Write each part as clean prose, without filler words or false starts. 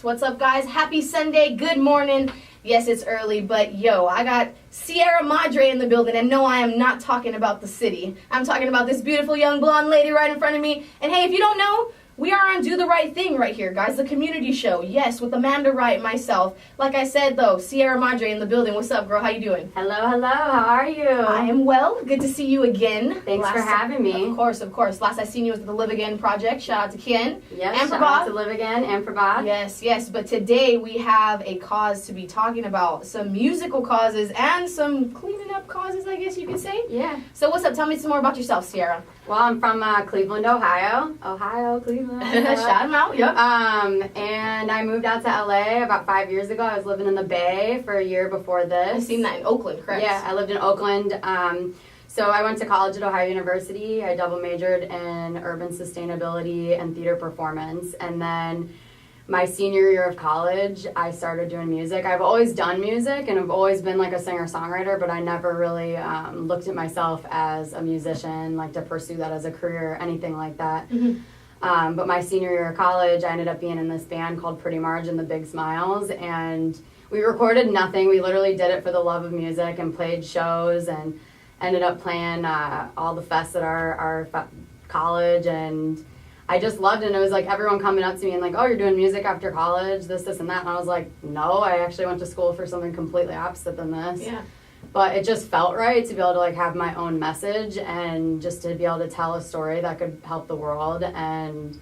What's up, guys? Happy Sunday. Good morning. Yes, it's early, but yo, I got Sierra Madre in the building, and no, I am not talking about the city. I'm talking about this beautiful young blonde lady right in front of me. And hey, if you don't know, we are on Do The Wright Thing right here, guys, the community show. Yes, with Amanda Wright, myself. Like I said, though, Sierra Madre in the building. What's up, girl? How you doing? Hello, how are you? I am well. Good to see you again. Thanks for having me. Of course. Last I seen you was at the Live Again project. Shout out to Ken. Yes, and shout for out Bob. to Live Again and for Bob. Yes. But today we have a cause to be talking about. Some musical causes and some cleaning up causes, I guess you could say. Yeah. So what's up? Tell me some more about yourself, Sierra. Well, I'm from Cleveland, Ohio. Cleveland. Shout them out, yep. And I moved out to LA about 5 years ago. I was living in the Bay for a year before this. I've seen that in Oakland, correct? Yeah, I lived in Oakland. So I went to college at Ohio University. I double majored in urban sustainability and theater performance. And then my senior year of college, I started doing music. I've always done music and I've always been like a singer-songwriter, but I never really looked at myself as a musician, like to pursue that as a career or anything like that. Mm-hmm. But my senior year of college, I ended up being in this band called Pretty Marge and the Big Smiles, and we recorded nothing. We literally did it for the love of music and played shows and ended up playing all the fests at our college, and I just loved it. And it was like everyone coming up to me and like, oh, you're doing music after college, this, and that. And I was like, no, I actually went to school for something completely opposite than this. Yeah. But it just felt right to be able to like have my own message and just to be able to tell a story that could help the world. And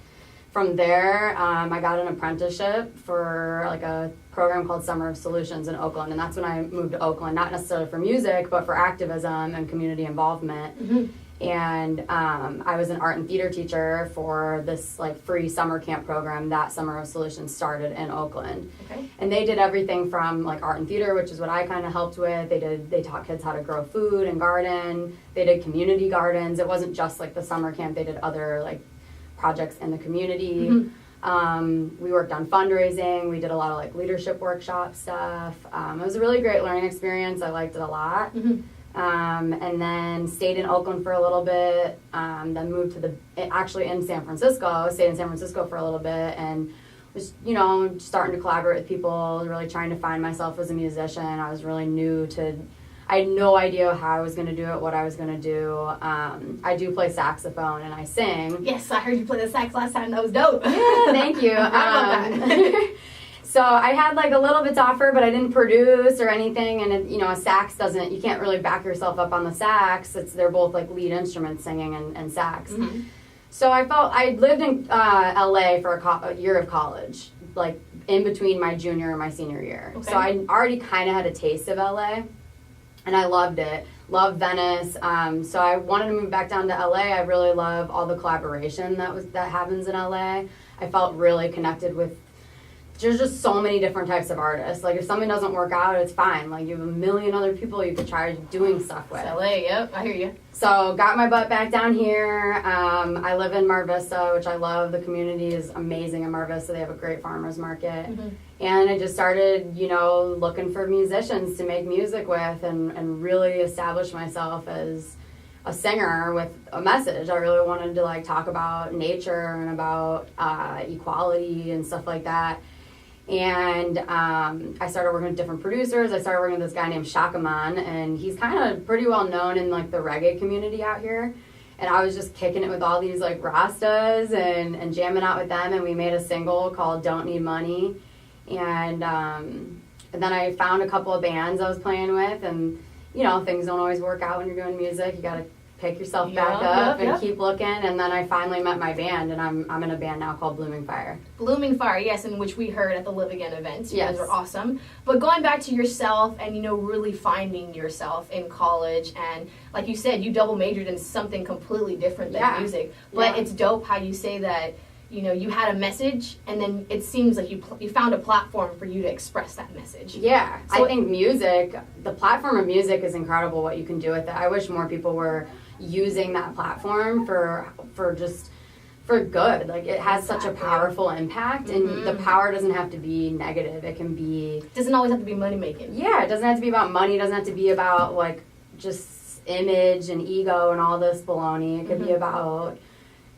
from there, I got an apprenticeship for like a program called Summer of Solutions in Oakland. And that's when I moved to Oakland, not necessarily for music, but for activism and community involvement. Mm-hmm. And I was an art and theater teacher for this like free summer camp program that Summer of Solutions started in Oakland. Okay. And they did everything from like art and theater, which is what I kind of helped with. They taught kids how to grow food and garden. They did community gardens. It wasn't just like the summer camp. They did other like projects in the community. Mm-hmm. We worked on fundraising. We did a lot of like leadership workshop stuff. It was a really great learning experience. I liked it a lot. Mm-hmm. And then stayed in Oakland for a little bit, then moved to actually in San Francisco, stayed in San Francisco for a little bit, and was, starting to collaborate with people, really trying to find myself as a musician. I was really I had no idea how I was going to do it, what I was going to do. I do play saxophone and I sing. Yes, I heard you play the sax last time. That was dope. Yeah, thank you. I love that. So I had like a little bit to offer, but I didn't produce or anything. And a sax you can't really back yourself up on the sax. They're both like lead instruments, singing and sax. Mm-hmm. So I lived in LA for a year of college, like in between my junior and my senior year. Okay. So I already kind of had a taste of LA, and I loved it. Loved Venice. So I wanted to move back down to LA. I really love all the collaboration that happens in LA. I felt really connected with. There's just so many different types of artists. Like if something doesn't work out, it's fine. Like you have a million other people you could try doing stuff with. It's LA, yep, I hear you. So got my butt back down here. I live in Mar Vista, which I love. The community is amazing in Mar Vista. They have a great farmers market. Mm-hmm. And I just started, looking for musicians to make music with and really establish myself as a singer with a message. I really wanted to like talk about nature and about equality and stuff like that. And I started working with different producers. I started working with this guy named Shakaman, and he's kind of pretty well known in like the reggae community out here. And I was just kicking it with all these like Rastas and jamming out with them, and we made a single called Don't Need Money. And then I found a couple of bands I was playing with, and things don't always work out when you're doing music. You gotta pick yourself back up and keep looking. And then I finally met my band, and I'm in a band now called Blooming Fire. Blooming Fire, yes, in which we heard at the Live Again event. You guys were awesome. But going back to yourself and, really finding yourself in college, and like you said, you double majored in something completely different than music. But it's dope how you say that, you had a message, and then it seems like you found a platform for you to express that message. Yeah, so I think music, the platform of music is incredible what you can do with it. I wish more people were using that platform for good. Like it has such a powerful impact, and the power doesn't have to be negative. It can be, doesn't always have to be money making. Yeah, it doesn't have to be about money. It doesn't have to be about like just image and ego and all this baloney. It could be about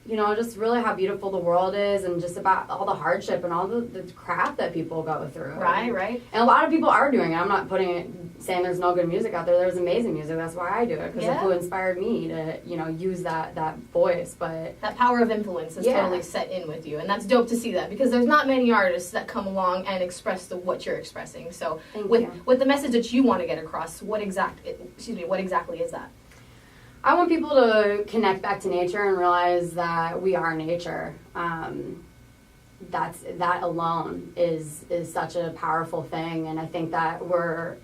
just really how beautiful the world is, and just about all the hardship and all the crap that people go through. Right. And a lot of people are doing it. I'm not saying there's no good music out there. There's amazing music. That's why I do it, because of who inspired me to, use that voice. But that power of influence is totally set in with you, and that's dope to see that, because there's not many artists that come along and express what you're expressing. So with the message that you want to get across, what exactly is that? I want people to connect back to nature and realize that we are nature. That alone is such a powerful thing, and I think that we're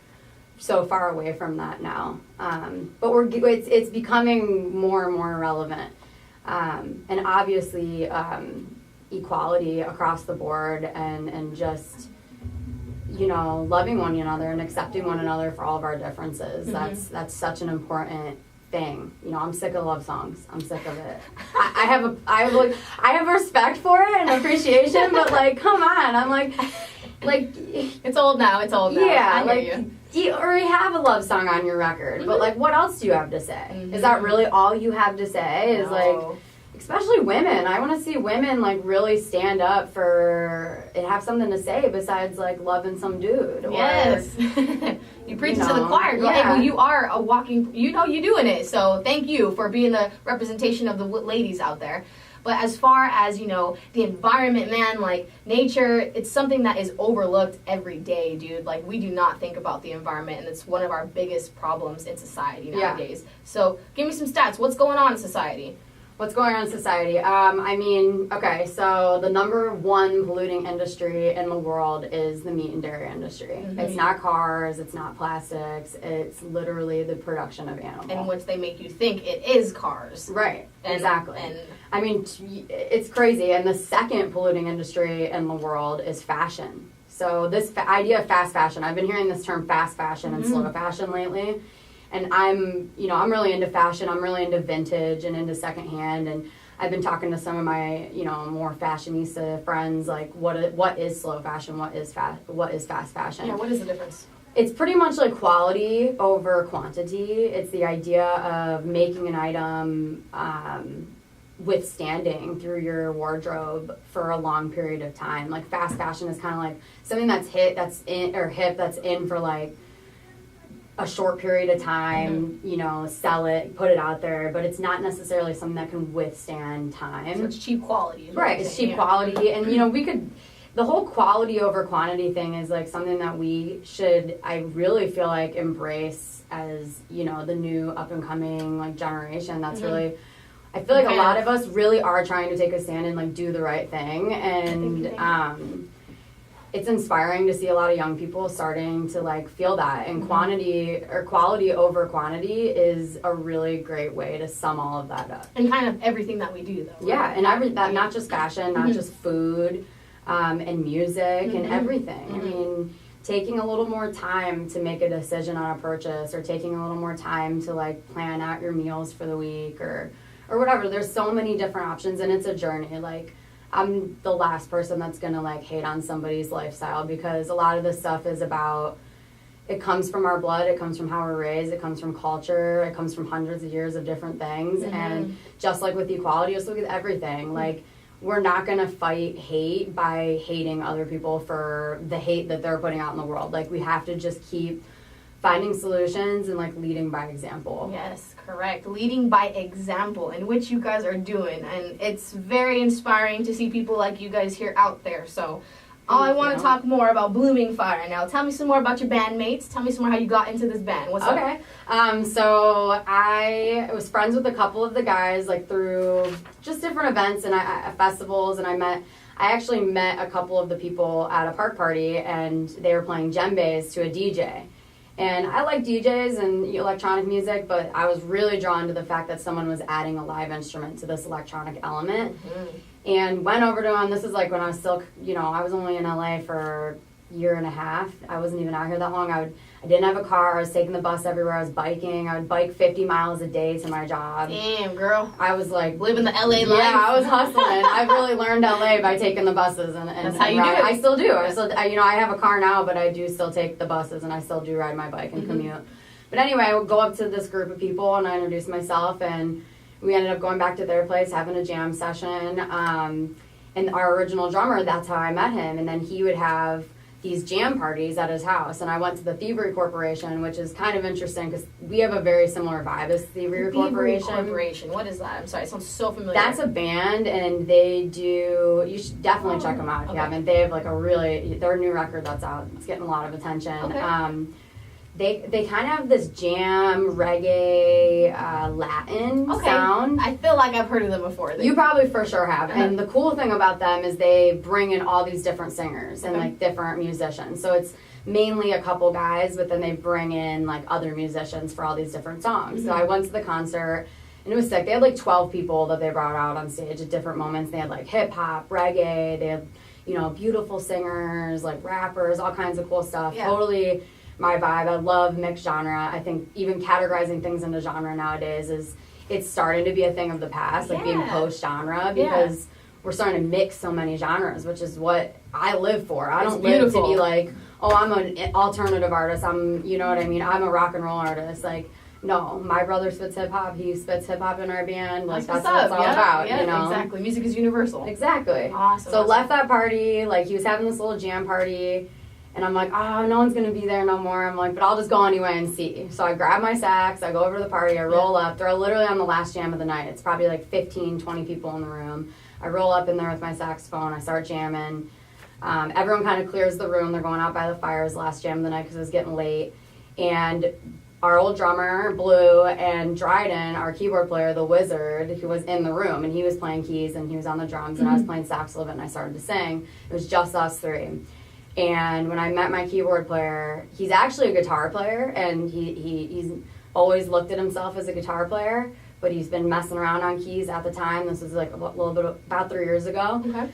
so far away from that now. But it's becoming more and more relevant, and obviously equality across the board, and just loving one another and accepting one another for all of our differences. Mm-hmm. That's such an important thing. I'm sick of love songs. I'm sick of it. I have respect for it and appreciation, but come on. I'm like it's old now. Yeah, you already have a love song on your record, mm-hmm. but what else do you have to say? Mm-hmm. Is that really all you have to say? Is especially women. I want to see women really stand up for and have something to say besides loving some dude. Yes. You preach to the choir. Girl. Yeah. Hey, well, you are a walking, you're doing it. So thank you for being the representation of the ladies out there. But as far as, the environment, man, nature, it's something that is overlooked every day, dude. We do not think about the environment, and it's one of our biggest problems in society nowadays. Yeah. So give me some stats. What's going on in society? What's going on in society? So the number one polluting industry in the world is the meat and dairy industry. Mm-hmm. It's not cars, it's not plastics, it's literally the production of animals. In which they make you think it is cars. Right, exactly. It's crazy. And the second polluting industry in the world is fashion. So this idea of fast fashion, I've been hearing this term fast fashion and slow fashion lately. And I'm really into fashion. I'm really into vintage and into secondhand. And I've been talking to some of my, more fashionista friends, what is slow fashion? What is fast fashion? Yeah, what is the difference? It's pretty much quality over quantity. It's the idea of making an item withstanding through your wardrobe for a long period of time. Fast fashion is kind of something that's hip, that's in for a short period of time, mm-hmm. Sell it, put it out there, but it's not necessarily something that can withstand time. So it's cheap quality. Right, it's cheap quality, and the whole quality over quantity thing is something that we should, I really feel embrace as, the new up and coming generation. That's mm-hmm. really, I feel a lot of us really are trying to take a stand and do the right thing, and it's inspiring to see a lot of young people starting to feel that, and mm-hmm. Quality over quantity is a really great way to sum all of that up. And kind of everything that we do, though. Yeah, and not just fashion, not mm-hmm. just food, and music mm-hmm. and everything. Mm-hmm. Taking a little more time to make a decision on a purchase, or taking a little more time to plan out your meals for the week, or whatever. There's so many different options, and it's a journey. I'm the last person that's going to hate on somebody's lifestyle, because a lot of this stuff is about, it comes from our blood, it comes from how we're raised, it comes from culture, it comes from hundreds of years of different things. Mm-hmm. And just like with equality, just look at everything. We're not going to fight hate by hating other people for the hate that they're putting out in the world. We have to just keep finding solutions and leading by example. Yes, correct. Leading by example, in which you guys are doing, and it's very inspiring to see people like you guys here out there. So I want to talk more about Blooming Fire now. Tell me some more about your bandmates. Tell me some more how you got into this band. What's up? So I was friends with a couple of the guys through just different events and festivals, and I actually met a couple of the people at a park party, and they were playing djembes to a DJ. And I like DJs and electronic music, but I was really drawn to the fact that someone was adding a live instrument to this electronic element. Mm-hmm. And went over to him. This is when I was still, I was only in LA for a year and a half. I wasn't even out here that long. I didn't have a car. I was taking the bus everywhere. I was biking. I would bike 50 miles a day to my job. Damn, girl. I was living the LA life. Yeah, I was hustling. I really learned LA by taking the buses and that's how you ride. do it. I still do. I have a car now, but I do still take the buses, and I still do ride my bike and mm-hmm. commute. But anyway, I would go up to this group of people, and I introduced myself, and we ended up going back to their place, having a jam session. And our original drummer, that's how I met him. And then he would have these jam parties at his house. And I went to the Thievery Corporation, which is kind of interesting because we have a very similar vibe as Thievery Corporation. What is that? I'm sorry, it sounds so familiar. That's a band, and they do, you should definitely check them out if you haven't. They have like their new record that's out. It's getting a lot of attention. Okay. They kind of have this jam, reggae, Latin sound. I feel like I've heard of them before. You probably for sure have. And the cool thing about them is they bring in all these different singers and like different musicians. So it's mainly a couple guys, but then they bring in like other musicians for all these different songs. So I went to the concert, and it was sick. They had like 12 people that they brought out on stage at different moments. They had like hip hop, reggae. They had, beautiful singers, like rappers, all kinds of cool stuff. Yeah. Totally my vibe. I love mixed genre. I think even categorizing things into genre nowadays it's starting to be a thing of the past, like being post-genre, because we're starting to mix so many genres, which is what I live for. I don't live to be like, oh, I'm an alternative artist. I'm a rock and roll artist. Like, no, my brother spits hip-hop. He spits hip-hop in our band. Like, that's what it's all about, Exactly. Music is universal. Exactly. Awesome. So left that party, like, he was having this little jam party, and I'm like, oh, no one's going to be there no more. I'm like, but I'll just go anyway and see. So I grab my sax, I go over to the party, I roll up. They're literally on the last jam of the night. It's probably like 15, 20 people in the room. I roll up in there with my saxophone, I start jamming. Everyone kind of clears the room. They're going out by the fires last jam of the night because it was getting late. And our old drummer, Blue, and Dryden, our keyboard player, the Wizard, who was in the room, and he was playing keys and he was on the drums, and I was playing sax a little bit, and I started to sing. It was just us three. And when I met my keyboard player, he's actually a guitar player, and he's always looked at himself as a guitar player, but he's been messing around on keys at the time. This was like a little bit about 3 years ago. Okay.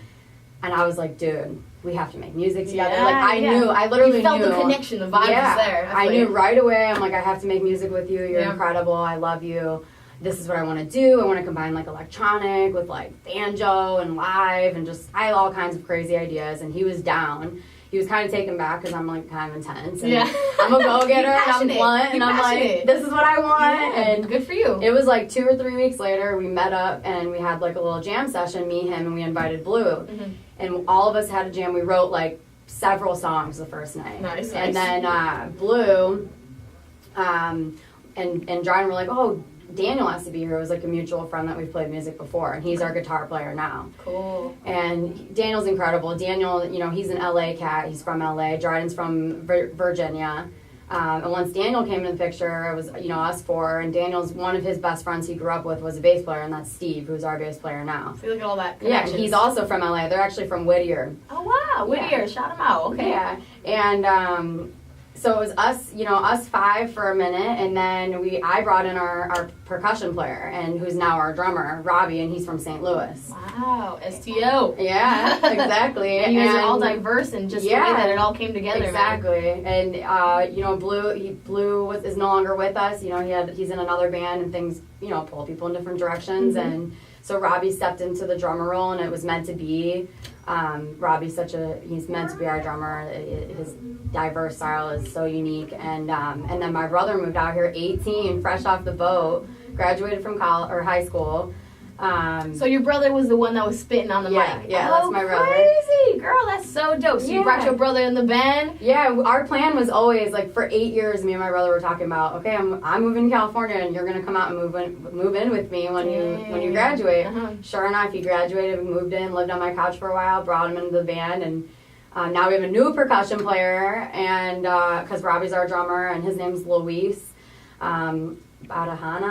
And I was like, dude, we have to make music together. I literally felt the connection, the vibe was there. I knew right away. I'm like, I have to make music with you. You're incredible. I love you. This is what I want to do. I want to combine like electronic with like banjo and live, and just, I had all kinds of crazy ideas, and he was down. He was kind of taken back because I'm like kind of intense, and I'm a go-getter, and I'm blunt, and I'm like, this is what I want, and good for you. It was like 2 or 3 weeks later, we met up and we had like a little jam session, me, him, and we invited Blue, and all of us had a jam. We wrote like several songs the first night, and then Blue, and Dryden were like, oh, Daniel has to be here. It was like a mutual friend that we've played music before, and he's our guitar player now. Cool. And Daniel's incredible. Daniel, he's an LA cat. He's from LA. Dryden's from Virginia. And once Daniel came in the picture, it was, us four, and Daniel's one of his best friends he grew up with was a bass player, and that's Steve, who's our bass player now. So you look at all that connections. Yeah, and he's also from LA. They're actually from Whittier. Oh, wow. Whittier. Shout him out. Okay. Yeah. And, so it was us, us five for a minute, and then I brought in our percussion player, and who's now our drummer, Robbie, and he's from St. Louis. Wow, STO. Yeah, exactly. And you guys are all diverse, and just the way that it all came together. Exactly. Man. And Blue is no longer with us. He's in another band, and things pull people in different directions, and so Robbie stepped into the drummer role, and it was meant to be. Robbie's he's meant to be our drummer. His diverse style is so unique, and then my brother moved out here 18, fresh off the boat, graduated from college or high school. So your brother was the one that was spitting on the mic. Yeah, that's my brother. Crazy, girl, that's so dope. So you brought your brother in the band? Yeah, our plan was always like for 8 years. Me and my brother were talking about, okay, I'm moving to California, and you're gonna come out and move in with me when you graduate. Sure enough, he graduated, moved in, lived on my couch for a while, brought him into the band, and now we have a new percussion player, and because Robbie's our drummer, and his name's Luis. Badahan,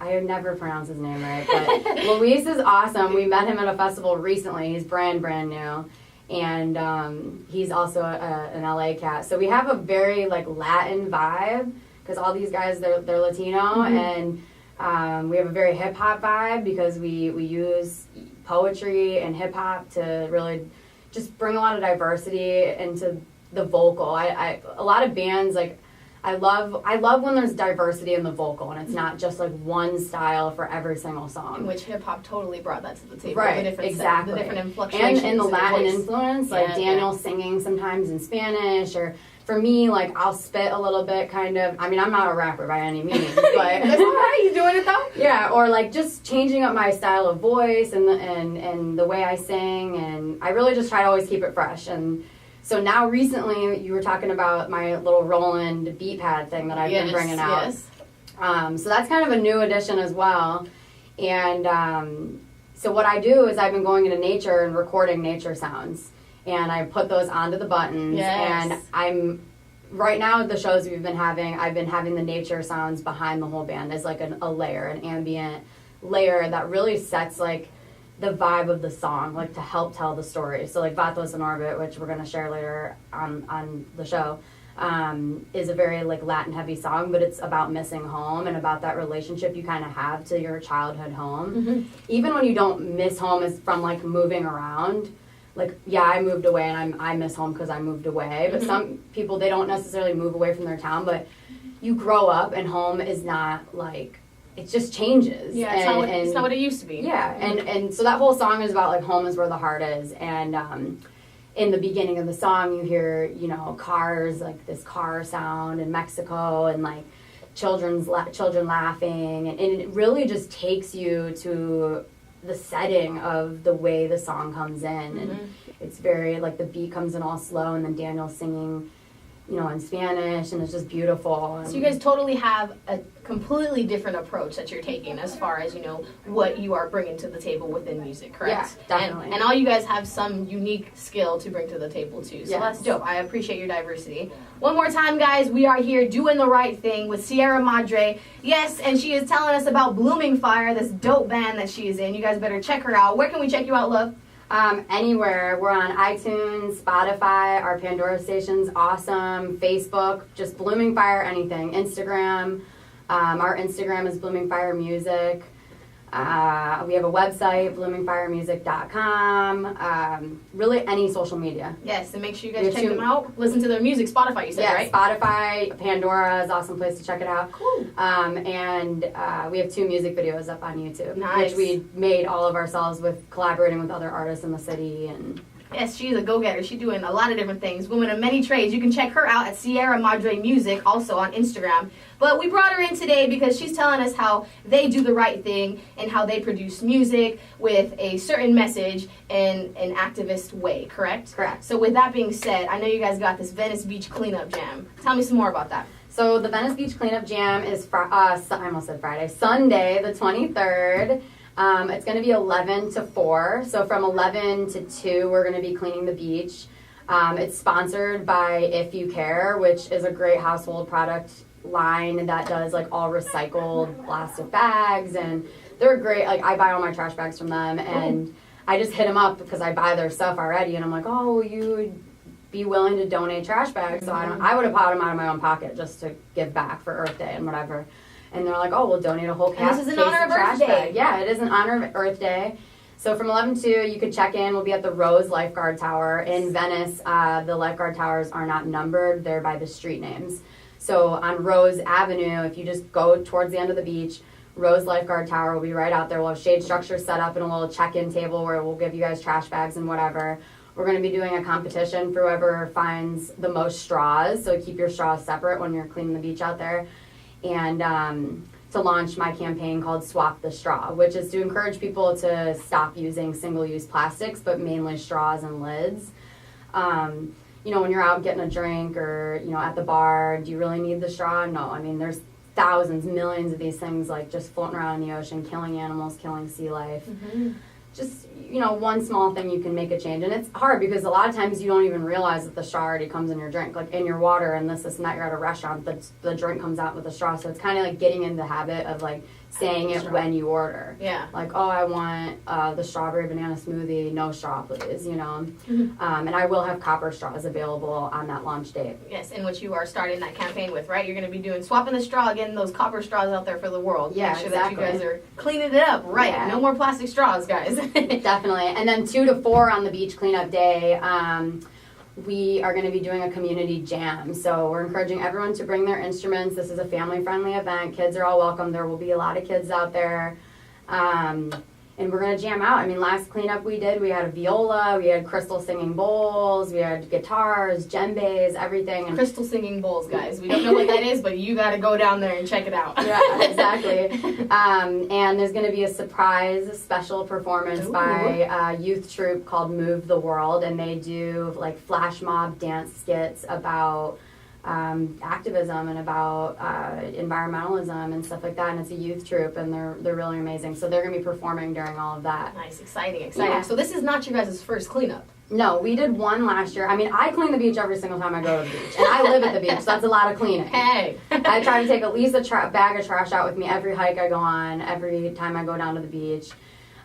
I never pronounce his name right, but Luis is awesome. We met him at a festival recently. He's brand new, and he's also an LA cat. So we have a very like Latin vibe, because all these guys, they're Latino, and we have a very hip hop vibe, because we use poetry and hip hop to really just bring a lot of diversity into the vocal. A lot of bands, like, I love when there's diversity in the vocal and it's not just like one style for every single song. In which hip hop totally brought that to the table. Right, the different exactly. The different inflections. And the Latin voice. influence, like Daniel singing sometimes in Spanish, or for me, like I'll spit a little bit kind of. I mean, I'm not a rapper by any means, but that's all right. You doing it though? Yeah, or like just changing up my style of voice and the way I sing, and I really just try to always keep it fresh. And so now recently, you were talking about my little Roland beat pad thing that I've been bringing out. Yes. So that's kind of a new addition as well. And so what I do is I've been going into nature and recording nature sounds. And I put those onto the buttons. Yes. And right now the shows I've been having the nature sounds behind the whole band as like a layer, an ambient layer that really sets like the vibe of the song, like to help tell the story. So like Vatos in Orbit, which we're going to share later on the show, is a very like Latin heavy song, but it's about missing home and about that relationship you kind of have to your childhood home. Mm-hmm. Even when you don't miss home is from like moving around. Like, yeah, I moved away and I miss home because I moved away. But some people, they don't necessarily move away from their town, but you grow up and home is not like, it just changes. Yeah, it's not what it used to be. Yeah, and so that whole song is about like home is where the heart is. And in the beginning of the song, you hear, you know, cars, like this car sound in Mexico, and like children laughing. And it really just takes you to the setting of the way the song comes in. And it's very, like, the beat comes in all slow, and then Daniel's singing, you know, in Spanish, and it's just beautiful. So you guys totally have a completely different approach that you're taking as far as, you know, what you are bringing to the table within music, correct? Yeah, definitely. And all you guys have some unique skill to bring to the table, too. So that's dope. I appreciate your diversity. One more time, guys, we are here doing the right thing with Sierra Madre. Yes, and she is telling us about Blooming Fire, this dope band that she is in. You guys better check her out. Where can we check you out, love? Anywhere. We're on iTunes, Spotify, our Pandora station's awesome, Facebook, just Blooming Fire anything, Instagram. Our Instagram is Blooming Fire Music. We have a website, bloomingfiremusic.com. Really any social media. Yes, and make sure you guys check them out. Listen to their music. Spotify, you said, right? Spotify, Pandora is an awesome place to check it out. Cool. And we have 2 music videos up on YouTube, nice. Which we made all of ourselves with collaborating with other artists in the city. And yes, she's a go-getter. She's doing a lot of different things. Woman of many trades. You can check her out at Sierra Madre Music, also on Instagram. But we brought her in today because she's telling us how they do the right thing and how they produce music with a certain message in an activist way, correct? Correct. So with that being said, I know you guys got this Venice Beach Cleanup Jam. Tell me some more about that. So the Venice Beach Cleanup Jam is, I almost said Friday, Sunday the 23rd. It's going to be 11 to 4. So from 11 to 2, we're going to be cleaning the beach. It's sponsored by If You Care, which is a great household product line that does like all recycled plastic bags, and they're great. Like, I buy all my trash bags from them, and I just hit them up because I buy their stuff already, and I'm like, oh, you would be willing to donate trash bags? So I would have bought them out of my own pocket just to give back for Earth Day and whatever. And they're like, oh, we'll donate a whole case of trash bag. Yeah, it is in honor of Earth Day. So from 11 to 2, you could check in. We'll be at the Rose Lifeguard Tower in Venice. The lifeguard towers are not numbered. They're by the street names. So on Rose Avenue, if you just go towards the end of the beach, Rose Lifeguard Tower will be right out there. We'll have shade structures set up and a little check-in table where we'll give you guys trash bags and whatever. We're going to be doing a competition for whoever finds the most straws. So keep your straws separate when you're cleaning the beach out there. And to launch my campaign called Swap the Straw, which is to encourage people to stop using single-use plastics, but mainly straws and lids. You know, when you're out getting a drink or, you know, at the bar, do you really need the straw? No. I mean, there's thousands, millions of these things, like, just floating around in the ocean, killing animals, killing sea life. Just, you know, one small thing you can make a change. And it's hard because a lot of times you don't even realize that the straw already comes in your drink. Like, in your water and this and that, you're at a restaurant, the drink comes out with a straw. So it's kind of like getting in the habit of, like, saying it when you order. Yeah. Like, oh, I want the strawberry banana smoothie, no straw, please, you know. And I will have copper straws available on that launch date. Yes, in which you are starting that campaign with, right? You're going to be doing swapping the straw, getting those copper straws out there for the world. Yeah, make sure exactly. that you guys are cleaning it up, right? Yeah. No more plastic straws, guys. Definitely. And then 2 to 4 on the beach cleanup day, we are going to be doing a community jam. So we're encouraging everyone to bring their instruments. This is a family-friendly event. Kids are all welcome. There will be a lot of kids out there. And we're going to jam out. I mean, last cleanup we did, we had a viola, we had crystal singing bowls, we had guitars, djembes, everything. And crystal singing bowls, guys. We don't know what that is, but you got to go down there and check it out. Yeah, exactly. And there's going to be a surprise special performance by a youth troupe called Move the World, and they do like flash mob dance skits about activism and about environmentalism and stuff like that, and it's a youth troupe, and they're really amazing. So they're going to be performing during all of that. Nice, exciting. Yeah. So this is not your guys' first cleanup. No, we did one last year. I mean, I clean the beach every single time I go to the beach, and I live at the beach, so that's a lot of cleaning. Hey! I try to take at least a bag of trash out with me every hike I go on, every time I go down to the beach.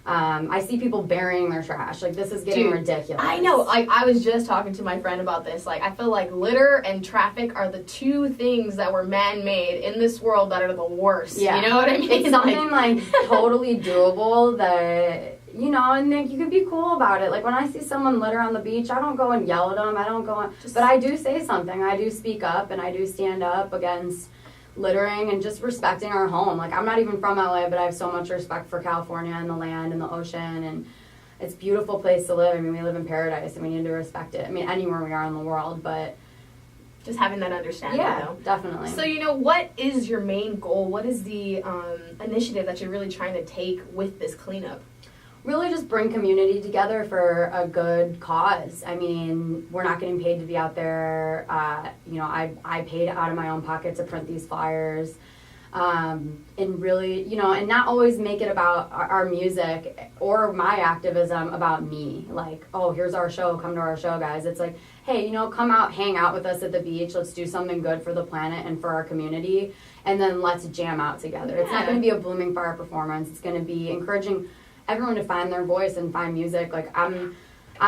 I see people burying their trash. Like, this is getting ridiculous. I know. I was just talking to my friend about this. Like, I feel like litter and traffic are the two things that were man-made in this world that are the worst. Yeah. You know what I mean? It's something, like totally doable that, you know, and like, you can be cool about it. Like, when I see someone litter on the beach, I don't go and yell at them. I don't go on. But I do say something. I do speak up, and I do stand up against littering and just respecting our home. Like, I'm not even from LA, but I have so much respect for California and the land and the ocean, and it's a beautiful place to live. I mean, we live in paradise, and we need to respect it. I mean, anywhere we are in the world, but just having that understanding. Yeah, though. Definitely. So, you know, what is your main goal? What is the initiative that you're really trying to take with this cleanup? Really just bring community together for a good cause. I mean, we're not getting paid to be out there. You know, I paid out of my own pocket to print these flyers. And really, you know, and not always make it about our music or my activism about me. Like, oh, here's our show, come to our show, guys. It's like, hey, you know, come out, hang out with us at the beach. Let's do something good for the planet and for our community. And then let's jam out together. It's not going to be a Blooming Fire performance. It's going to be encouraging everyone to find their voice and find music. Like, I'm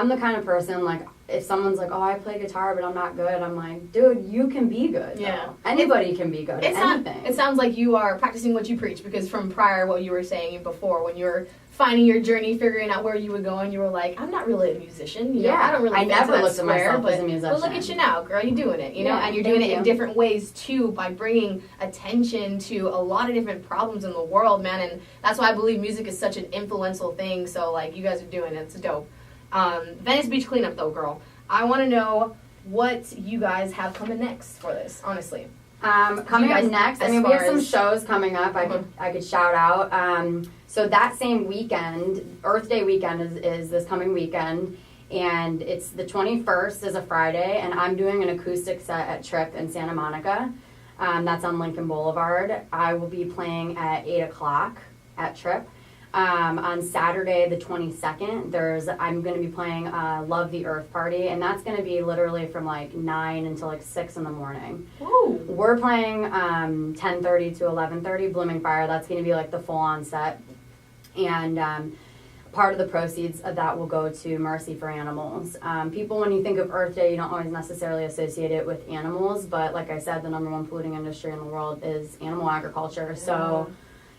the kind of person, like, if someone's like, oh, I play guitar, but I'm not good, I'm like, dude, you can be good. Yeah. Though. Anybody can be good at anything. It sounds like you are practicing what you preach, because from prior, what you were saying before, when you were finding your journey, figuring out where you were going, you were like, I'm not really a musician. You know, I don't really I never looked at myself as a musician. But look at you now, girl, you're doing it, you know, and you're doing it in different ways, too, by bringing attention to a lot of different problems in the world, man, and that's why I believe music is such an influential thing, so, like, you guys are doing it. It's dope. Venice Beach Cleanup, though, girl. I want to know what you guys have coming next for this, honestly. Coming up next, I mean, we have some shows coming up I could shout out. So that same weekend, Earth Day weekend is this coming weekend, and it's the 21st is a Friday, and I'm doing an acoustic set at Trip in Santa Monica. That's on Lincoln Boulevard. I will be playing at 8 o'clock at Trip. On Saturday, the 22nd, I'm going to be playing Love the Earth Party, and that's going to be literally from like 9 until like 6 in the morning. Ooh. We're playing 10:30 to 11:30, Blooming Fire. That's going to be like the full-on set. And part of the proceeds of that will go to Mercy for Animals. People, when you think of Earth Day, you don't always necessarily associate it with animals, but like I said, the #1 polluting industry in the world is animal agriculture. So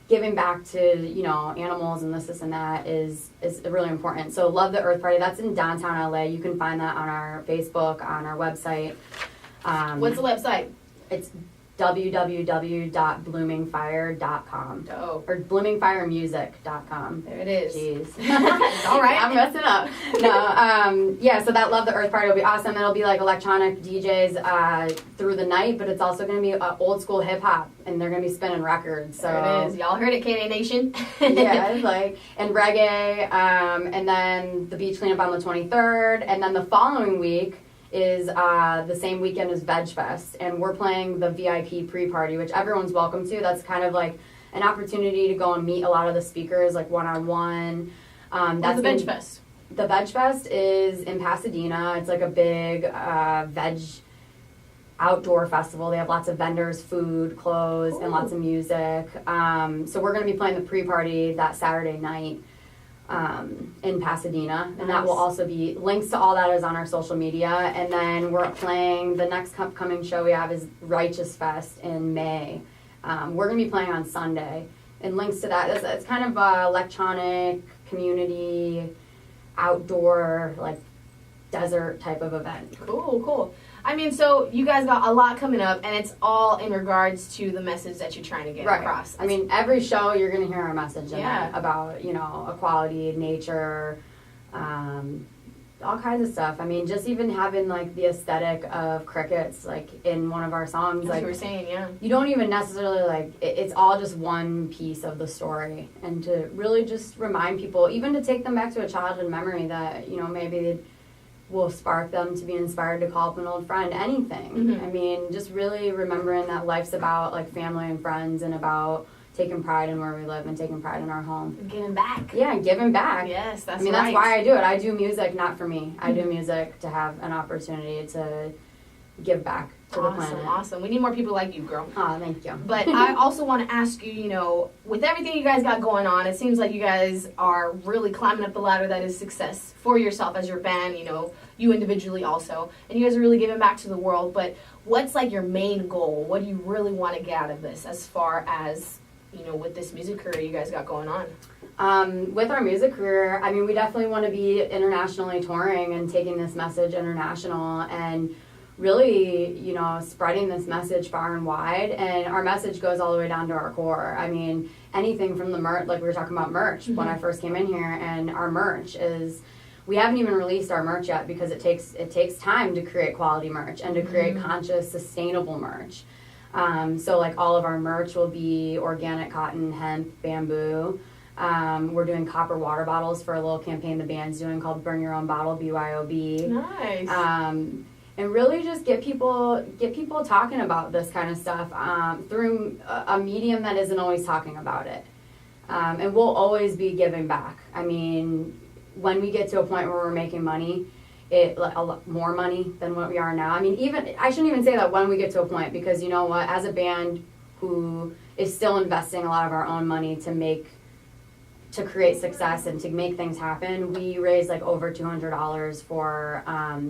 giving back to, you know, animals and this and that is really important. So Love the Earth Party, that's in downtown LA. You can find that on our Facebook, on our website. What's the website? It's www.bloomingfire.com. Dope. Or bloomingfiremusic.com. There it is. Jeez. All right. I'm messing up. No, yeah, so that Love the Earth Party will be awesome. It'll be like electronic DJs through the night, but it's also going to be old school hip hop, and they're going to be spinning records. So there it is. Y'all heard it, KDAY Nation. Yeah, it's like, and reggae, and then the beach cleanup on the 23rd, and then the following week is the same weekend as Veg Fest, and we're playing the VIP pre-party, which everyone's welcome to. That's kind of like an opportunity to go and meet a lot of the speakers, like one-on-one. That's the Veg Fest. The Veg Fest is in Pasadena. It's like a big veg outdoor festival. They have lots of vendors, food, clothes, and lots of music. So we're going to be playing the pre-party that Saturday night in Pasadena, and that will also be links to all that is on our social media. And then we're playing the next upcoming show we have is Righteous Fest in May. We're gonna be playing on Sunday, and links to that. It's kind of electronic community outdoor, like desert type of event. Cool. I mean, so you guys got a lot coming up, and it's all in regards to the message that you're trying to get across. I mean, every show you're going to hear our message in Yeah. it about, equality, nature, all kinds of stuff. I mean, just even having, like, the aesthetic of crickets, like, in one of our songs. As like you were saying, yeah. You don't even necessarily, like, it's all just one piece of the story. And to really just remind people, even to take them back to a childhood memory that, maybe they will spark them to be inspired to call up an old friend, anything. Mm-hmm. I mean, just really remembering that life's about, like, family and friends and about taking pride in where we live and taking pride in our home. And giving back. Yeah, and giving back. Yes, that's that's why I do it. I do music not for me. I do music to have an opportunity to give back to the planet. Awesome. We need more people like you, girl. Oh, thank you. But I also want to ask you, with everything you guys got going on, it seems like you guys are really climbing up the ladder that is success for yourself as your band, you individually also. And you guys are really giving back to the world. But what's, like, your main goal? What do you really want to get out of this as far as, with this music career you guys got going on? With our music career, I mean, we definitely want to be internationally touring and taking this message international and really, spreading this message far and wide. And our message goes all the way down to our core. I mean, anything from the merch, like we were talking about merch when I first came in here, and our merch is, we haven't even released our merch yet because it takes time to create quality merch and to create conscious, sustainable merch. So, like, all of our merch will be organic cotton, hemp, bamboo. We're doing copper water bottles for a little campaign the band's doing called Bring Your Own Bottle, BYOB. Nice. And really just get people talking about this kind of stuff through a medium that isn't always talking about it. And we'll always be giving back. I mean, when we get to a point where we're making money, a lot more money than what we are now. I mean, I shouldn't even say that when we get to a point, because you know what, as a band who is still investing a lot of our own money to create success and to make things happen, we raised like over $200 for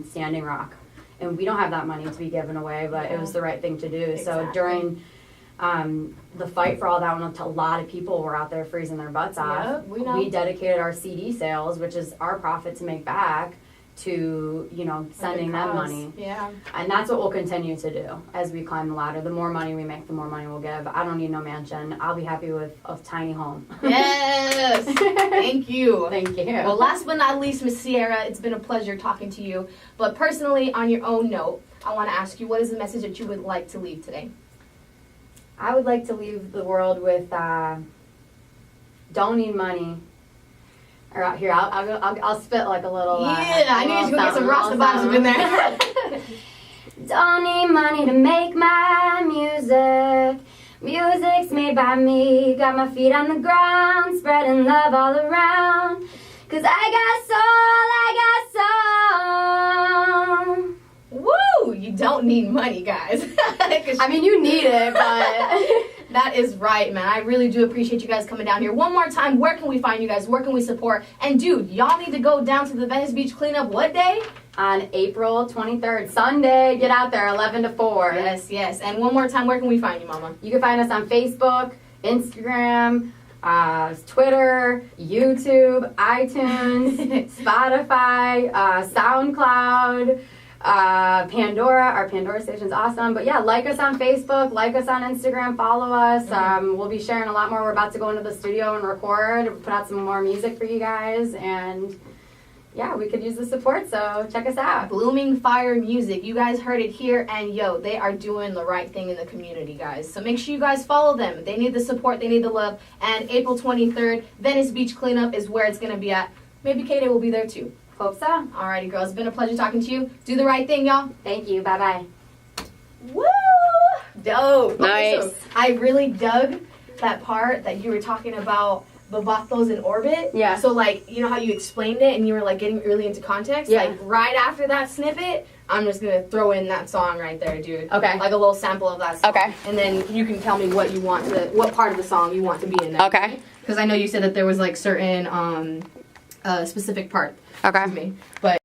Standing Rock. And we don't have that money to be given away, but it was the right thing to do. Exactly. So during the fight for all that, when a lot of people were out there freezing their butts off, we dedicated our CD sales, which is our profit to make back, to, sending them money. Yeah. And that's what we'll continue to do as we climb the ladder. The more money we make, the more money we'll give. I don't need no mansion. I'll be happy with a tiny home. Yes. Thank you. Thank you. Well, last but not least, Miss Sierra, it's been a pleasure talking to you. But personally, on your own note, I want to ask you, what is the message that you would like to leave today? I would like to leave the world with don't need money. Or here, I'll spit like a little. I need you to go get some Rasta bottoms in there. Don't need money to make my music. Music's made by me. Got my feet on the ground, spreading love all around. 'Cause I got soul. Woo! You don't need money, guys. I mean, you need it, but. That is right, man. I really do appreciate you guys coming down here. One more time, where can we find you guys? Where can we support? And, dude, y'all need to go down to the Venice Beach cleanup what day? On April 23rd, Sunday. Get out there, 11 to 4. Yes. And one more time, where can we find you, Mama? You can find us on Facebook, Instagram, Twitter, YouTube, iTunes, Spotify, SoundCloud, Pandora. Our Pandora station's awesome. But yeah, like us on Facebook, like us on Instagram, follow us. We'll be sharing a lot more. We're about to go into the studio and record, put out some more music for you guys, and yeah, we could use the support, so check us out. Blooming Fire Music. You guys heard it here, and they are doing the right thing in the community, guys. So make sure you guys follow them. They need the support, they need the love, and April 23rd, Venice Beach cleanup is where it's going to be at. Maybe KDAY will be there too. Hope so. Alrighty, girls. It's been a pleasure talking to you. Do the right thing, y'all. Thank you. Bye-bye. Woo! Dope. Nice. Okay, so I really dug that part that you were talking about the vatos in orbit. Yeah. So, like, you know how you explained it and you were, like, getting really into context? Yeah. Like, right after that snippet, I'm just going to throw in that song right there, dude. Okay. Like a little sample of that song. Okay. And then you can tell me what part of the song you want to be in there. Okay. Because I know you said that there was, like, certain specific part. Okay. Excuse me. But